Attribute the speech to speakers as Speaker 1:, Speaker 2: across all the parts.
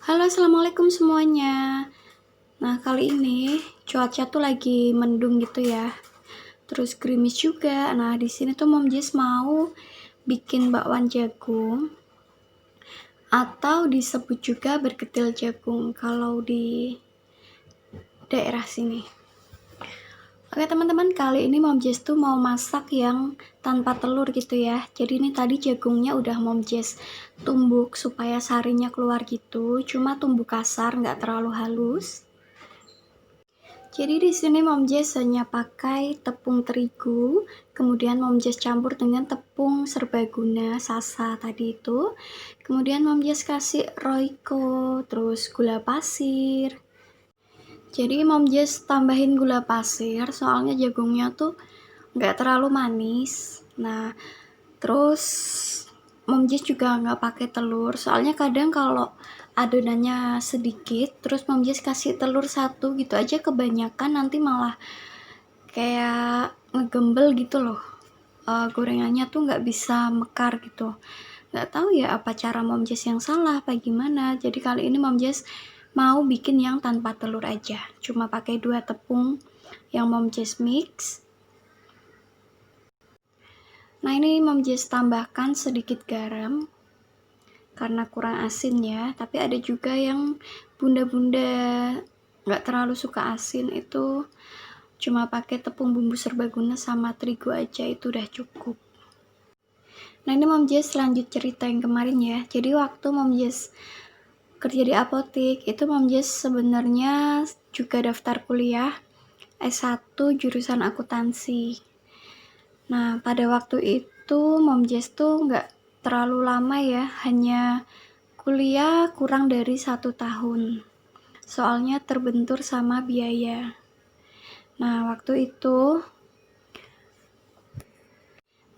Speaker 1: Halo, assalamualaikum semuanya. Nah, kali ini cuaca tuh lagi mendung gitu ya. Terus gerimis juga. Nah, di sini tuh Mom Jess mau bikin bakwan jagung atau disebut juga bergetil jagung kalau di daerah sini. Oke teman-teman, kali ini Mom Jess tuh mau masak yang tanpa telur gitu ya. Jadi ini tadi jagungnya udah Mom Jess tumbuk supaya sarinya keluar gitu. Cuma tumbuk kasar, nggak terlalu halus. Jadi di sini Mom Jess hanya pakai tepung terigu, kemudian Mom Jess campur dengan tepung serbaguna sasa tadi itu. Kemudian Mom Jess kasih roiko, terus gula pasir. Jadi Mom Jess tambahin gula pasir, soalnya jagungnya tuh nggak terlalu manis. Nah, terus Mom Jess juga nggak pakai telur, soalnya kadang kalau adonannya sedikit, terus Mom Jess kasih telur satu gitu aja kebanyakan, nanti malah kayak ngegembel gitu loh. Gorengannya tuh nggak bisa mekar gitu. Nggak tahu ya apa cara Mom Jess yang salah apa gimana. Jadi kali ini Mom Jess mau bikin yang tanpa telur aja, cuma pakai 2 tepung yang Mom Jess mix. Nah, ini Mom Jess tambahkan sedikit garam karena kurang asin ya, tapi ada juga yang bunda-bunda nggak terlalu suka asin, itu cuma pakai tepung bumbu serbaguna sama terigu aja, itu udah cukup. Nah, ini Mom Jess lanjut cerita yang kemarin ya. Jadi waktu Mom Jess kerja di apotik, itu Mom Jess sebenarnya juga daftar kuliah S1 jurusan akuntansi. Nah, pada waktu itu Mom Jess tuh nggak terlalu lama ya, hanya kuliah kurang dari 1 tahun. Soalnya terbentur sama biaya. Nah, waktu itu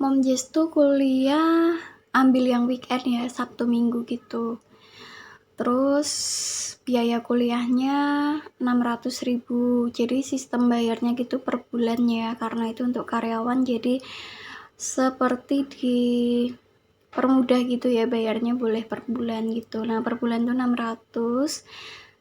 Speaker 1: Mom Jess tuh kuliah ambil yang weekend ya, Sabtu Minggu gitu. Terus biaya kuliahnya 600.000. Jadi sistem bayarnya gitu per bulan ya, karena itu untuk karyawan, jadi seperti di permudah gitu ya, bayarnya boleh per bulan gitu. Nah, per bulan tuh 600,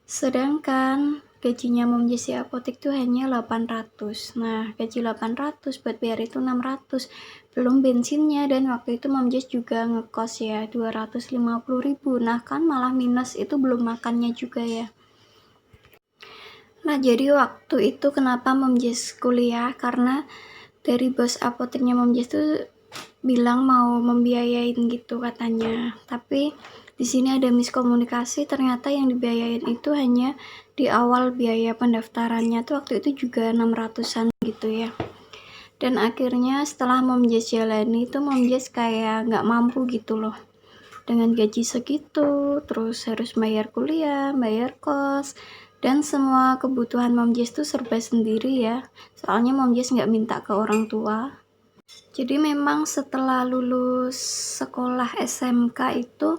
Speaker 1: sedangkan gajinya Mom Jess di apotik tuh hanya 800. Nah, gaji 800 buat bayar itu 600, belum bensinnya, dan waktu itu Mom Jess juga ngekos ya 250.000. Nah, kan malah minus, itu belum makannya juga ya. Nah, jadi waktu itu kenapa Mom Jess kuliah, karena dari bos apoteknya Mom Jess tuh bilang mau membiayain gitu katanya. Tapi di sini ada miskomunikasi, ternyata yang dibiayain itu hanya di awal biaya pendaftarannya tuh waktu itu juga 600-an gitu ya. Dan akhirnya setelah Mom Jess jalani itu Mom Jess kayak nggak mampu gitu loh. Dengan gaji segitu, terus harus bayar kuliah, bayar kos, dan semua kebutuhan Mom Jess tuh serba sendiri ya. Soalnya Mom Jess nggak minta ke orang tua. Jadi memang setelah lulus sekolah SMK itu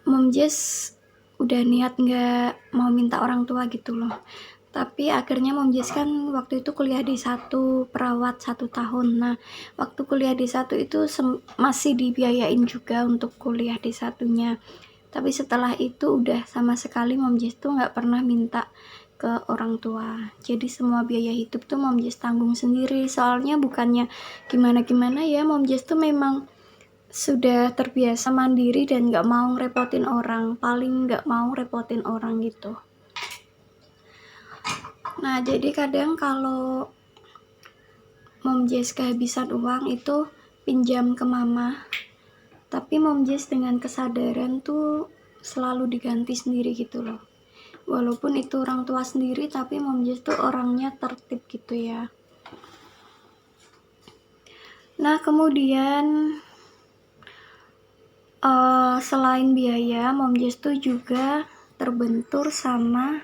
Speaker 1: Mom Jess udah niat nggak mau minta orang tua gitu loh. Tapi akhirnya Mom Jess kan waktu itu kuliah di satu, perawat 1 tahun. Nah, waktu kuliah di satu itu masih dibiayain juga untuk kuliah di satunya. Tapi setelah itu udah sama sekali Mom Jess tuh nggak pernah minta ke orang tua. Jadi semua biaya hidup tuh Mom Jess tanggung sendiri. Soalnya bukannya gimana-gimana ya, Mom Jess tuh memang sudah terbiasa mandiri dan nggak mau ngerepotin orang. Paling nggak mau repotin orang gitu. Nah, jadi kadang kalau Mom Jess kehabisan uang itu pinjam ke mama. Tapi Mom Jess dengan kesadaran tuh selalu diganti sendiri gitu loh. Walaupun itu orang tua sendiri, tapi Mom Jess tuh orangnya tertib gitu ya. Nah, kemudian selain biaya, Mom Jess tuh juga terbentur sama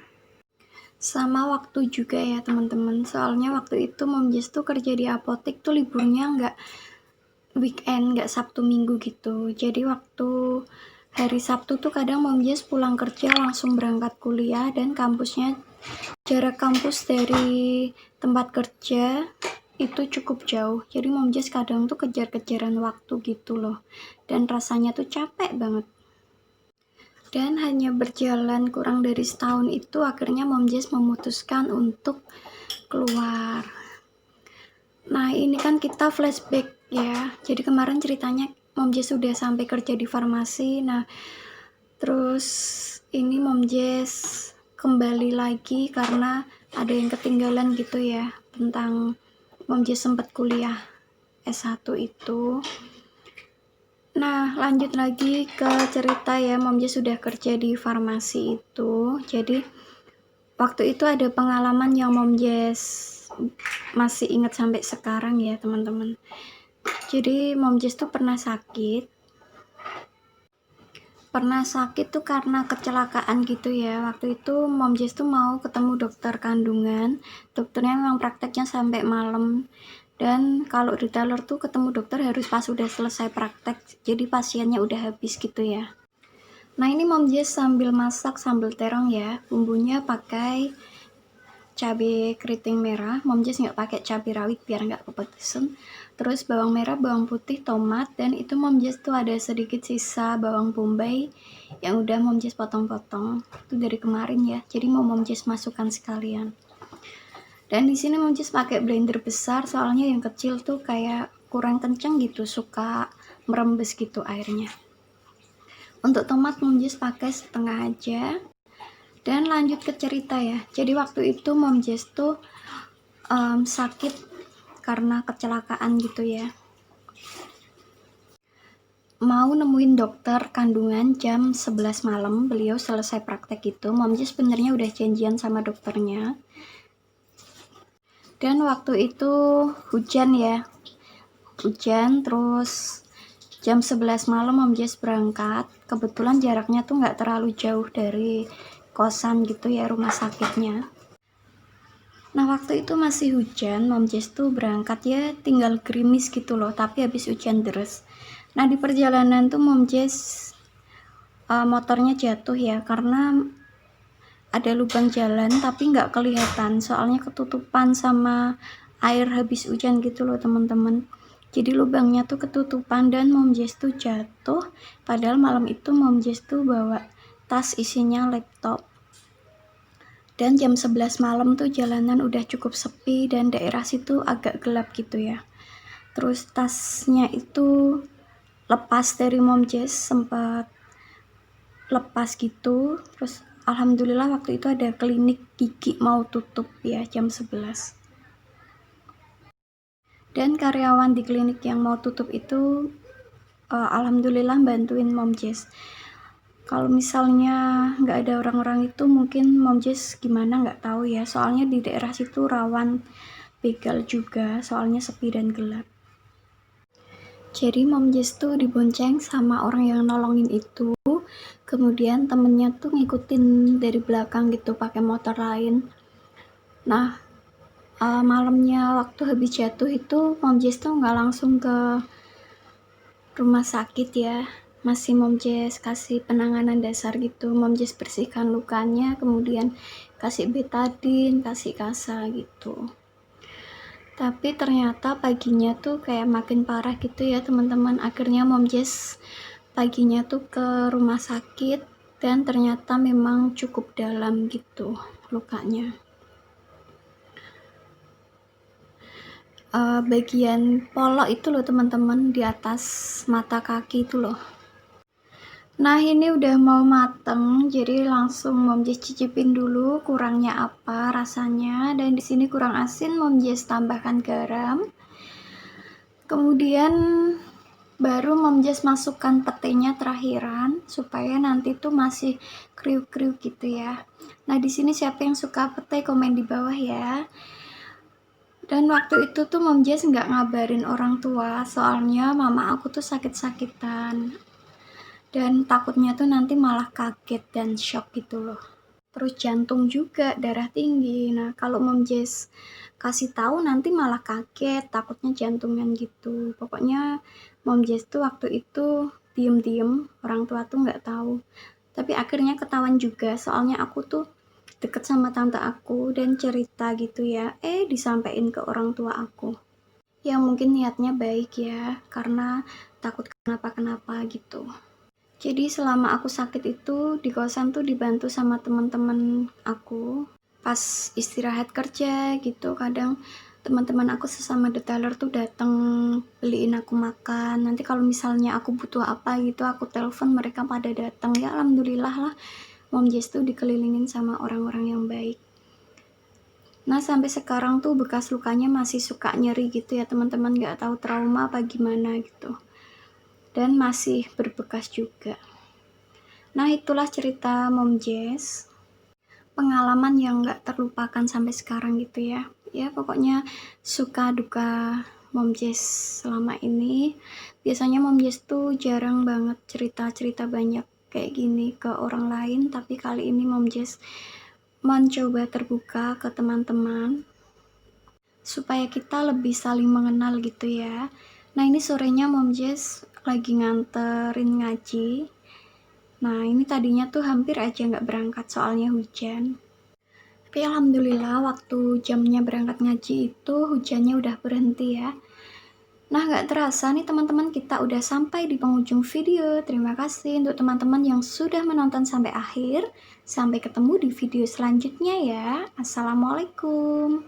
Speaker 1: waktu juga ya teman-teman. Soalnya waktu itu Mom Jess tuh kerja di apotik tuh liburnya nggak weekend, nggak Sabtu Minggu gitu. Jadi waktu hari Sabtu tuh kadang Mom Jess pulang kerja langsung berangkat kuliah, dan kampusnya, jarak kampus dari tempat kerja itu cukup jauh. Jadi Mom Jess kadang tuh kejar-kejaran waktu gitu loh, dan rasanya tuh capek banget. Dan hanya berjalan kurang dari setahun itu akhirnya Mom Jess memutuskan untuk keluar. Nah ini kan kita flashback ya, jadi kemarin ceritanya Mom Jess sudah sampai kerja di farmasi. Nah terus ini Mom Jess kembali lagi karena ada yang ketinggalan gitu ya, tentang Mom Jess sempat kuliah S1 itu. Nah lanjut lagi ke cerita ya, Mom Jess sudah kerja di farmasi itu. Jadi waktu itu ada pengalaman yang Mom Jess masih ingat sampai sekarang ya teman-teman. Jadi Mom Jess tuh pernah sakit tuh karena kecelakaan gitu ya. Waktu itu Mom Jess tuh mau ketemu dokter kandungan, dokternya memang prakteknya sampai malam, dan kalau retailer tuh ketemu dokter harus pas udah selesai praktek, jadi pasiennya udah habis gitu ya. Nah ini Mom Jess sambil masak sambal terong ya, bumbunya pakai cabai keriting merah. Mom Jess nggak pakai cabai rawit biar nggak kepedesan. Terus bawang merah, bawang putih, tomat, dan itu Mom Jess tuh ada sedikit sisa bawang bombay yang udah Mom Jess potong-potong. Itu dari kemarin ya, jadi mau Mom Jess masukkan sekalian. Dan di sini Mom Jess pakai blender besar soalnya yang kecil tuh kayak kurang kenceng gitu, suka merembes gitu airnya. Untuk tomat Mom Jess pakai setengah aja. Dan lanjut ke cerita ya. Jadi waktu itu Mom Jess tuh sakit karena kecelakaan gitu ya. Mau nemuin dokter kandungan jam 11 malam, beliau selesai praktek itu. Mom Jess sebenarnya udah janjian sama dokternya. Dan waktu itu hujan ya. Hujan terus jam 11 malam Mom Jess berangkat. Kebetulan jaraknya tuh nggak terlalu jauh dari kosan gitu ya, rumah sakitnya. Nah waktu itu masih hujan, Mom Jess tuh berangkat ya tinggal gerimis gitu loh, tapi habis hujan deras. Nah di perjalanan tuh Mom Jess motornya jatuh ya, karena ada lubang jalan tapi nggak kelihatan, soalnya ketutupan sama air habis hujan gitu loh teman-teman. Jadi lubangnya tuh ketutupan dan Mom Jess tuh jatuh, padahal malam itu Mom Jess tuh bawa tas isinya laptop. Dan jam 11 malam tuh jalanan udah cukup sepi dan daerah situ agak gelap gitu ya. Terus tasnya itu lepas dari Mom Jess, sempat lepas gitu. Terus alhamdulillah waktu itu ada klinik gigi mau tutup ya jam 11. Dan karyawan di klinik yang mau tutup itu alhamdulillah bantuin Mom Jess. Kalau misalnya nggak ada orang-orang itu mungkin Mom Jess gimana nggak tahu ya, soalnya di daerah situ rawan begal juga, soalnya sepi dan gelap. Jadi Mom Jess tuh dibonceng sama orang yang nolongin itu, kemudian temennya tuh ngikutin dari belakang gitu pakai motor lain. Nah malamnya waktu habis jatuh itu Mom Jess tuh nggak langsung ke rumah sakit ya, masih Mom Jess kasih penanganan dasar gitu. Mom Jess bersihkan lukanya, kemudian kasih betadine, kasih kasa gitu. Tapi ternyata paginya tuh kayak makin parah gitu ya teman-teman. Akhirnya Mom Jess paginya tuh ke rumah sakit dan ternyata memang cukup dalam gitu lukanya. Bagian polok itu loh teman-teman, di atas mata kaki itu loh. Nah ini udah mau mateng, jadi langsung Mom Jess cicipin dulu kurangnya apa rasanya. Dan di sini kurang asin, Mom Jess tambahkan garam. Kemudian baru Mom Jess masukkan petenya terakhiran supaya nanti tuh masih kriuk-kriuk gitu ya. Nah di sini siapa yang suka pete komen di bawah ya. Dan waktu itu tuh Mom Jess nggak ngabarin orang tua, soalnya mama aku tuh sakit-sakitan. Dan takutnya tuh nanti malah kaget dan shock gitu loh. Terus jantung juga, darah tinggi. Nah kalau Mom Jess kasih tahu nanti malah kaget, takutnya jantungan gitu. Pokoknya Mom Jess tuh waktu itu diem-diem, orang tua tuh nggak tahu. Tapi akhirnya ketahuan juga, soalnya aku tuh deket sama tante aku dan cerita gitu ya, disampaikan ke orang tua aku. Ya mungkin niatnya baik ya, karena takut kenapa-kenapa gitu. Jadi selama aku sakit itu di kosan tuh dibantu sama teman-teman aku. Pas istirahat kerja gitu, kadang teman-teman aku sesama detailer tuh datang beliin aku makan. Nanti kalau misalnya aku butuh apa gitu, aku telepon mereka pada datang. Ya alhamdulillah lah, Mom Jess tuh dikelilingin sama orang-orang yang baik. Nah sampai sekarang tuh bekas lukanya masih suka nyeri gitu ya teman-teman, nggak tahu trauma apa gimana gitu. Dan masih berbekas juga. Nah itulah cerita Mom Jess. Pengalaman yang nggak terlupakan sampai sekarang gitu ya. Ya pokoknya suka duka Mom Jess selama ini. Biasanya Mom Jess tuh jarang banget cerita-cerita banyak kayak gini ke orang lain, tapi kali ini Mom Jess mencoba terbuka ke teman-teman supaya kita lebih saling mengenal gitu ya. Nah ini sorenya Mom Jess lagi nganterin ngaji. Nah ini tadinya tuh hampir aja nggak berangkat soalnya hujan. Tapi alhamdulillah waktu jamnya berangkat ngaji itu hujannya udah berhenti ya. Nah nggak terasa nih teman-teman, kita udah sampai di penghujung video. Terima kasih untuk teman-teman yang sudah menonton sampai akhir. Sampai ketemu di video selanjutnya ya. Assalamualaikum.